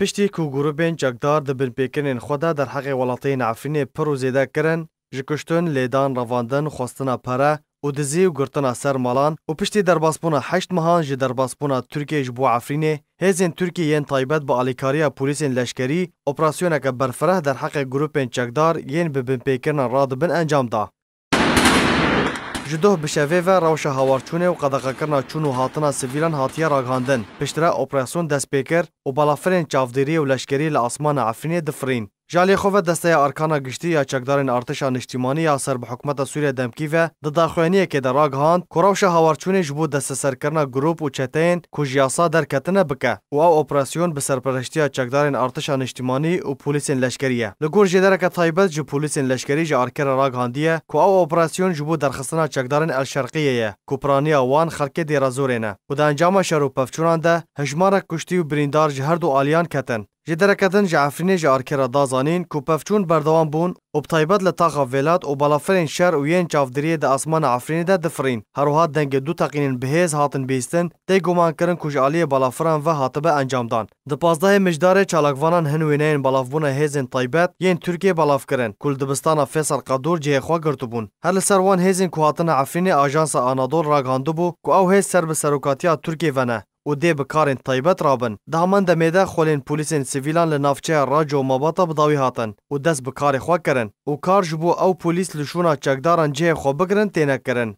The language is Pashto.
پشتی کو گروپین چکدار دبن پیکرین خدا در حق ولاتین عفرین پرو زیده کرن، جکشتن لیدان رواندن خواستنا پره و دزی و گرتنا سر مالان و پشتی درباسپونا 8 ماهان جی درباسپونا ترکیه جبو عفرینه هزین ترکیه ین تایبت با آلیکاریا پولیسین لشکری اپراسیونه که برفره در حق گروپین چکدار ین ببن پیکرن رادبن انجام دا. جدوه بشوه و روش هاورچونه و قدقه کرنا چون و هاتنا سیویلان هاتیه راگهاندن پشتره اپراسیون دست پیکر و بالافرین چافدیری و لشکری لاسمان عفرینه دفرین. جالی خواه دسته ارکانا گشتی یا چکدارین ارتشا نشتیمانی یا سر به حکومت سوریه دمکی و دداخوینیه که در راگهاند که روش هاورچونه جبو دست سرکرنا گروپ و چتین که جیاسا در کتنه بکه و او اپراسیون به سرپرشتی چکدارین ارتشا نشتیمانی و پولیسین لشکریه. لگور جدره که تایبت جو پولیسین لشکری جا ارکر راگهاندیه که او اپراسیون جبو درخستنا چکدارین الشرقیه که پرانیا وان خلک دیرازورینه و در انجام شروع پفچونان ده هجمار کشتی و بریندار جهر دو آلیان کتن. جدرکتن جعفرینه جا ارکر دازانین که پفچون بردوان بون و بطایبت لطاقه ولاد و بالافرین شر و ین چافدریه ده اسمان عفرینه ده دفرین. هروهات دنگ دو تقینین بهیز هاتن بیستن ده گمان کرن کج آلی بالافران و هاتبه انجام دان. ده 15 مجدار چالاکوانان هنوینین بالافبون هیزن طایبت ین ترکیه بالاف کرن. کل دبستان فیصل قدور جه خوا گرتو بون. هر لسروان هیزن که هاتن عفرینه آژانس آنادول راگاندو بو که او هیز سر به سروکاتیا ترکیه ونه. و دی بکارین طایبت رابن. ده همان دمیده خولین پولیسین سیویلان لنافچه راج و ماباتا بداوی هاتن و دست بکار خوا کرن و کار جبو او پولیس لشونا چکداران جه خوا بگرن تینه کرن.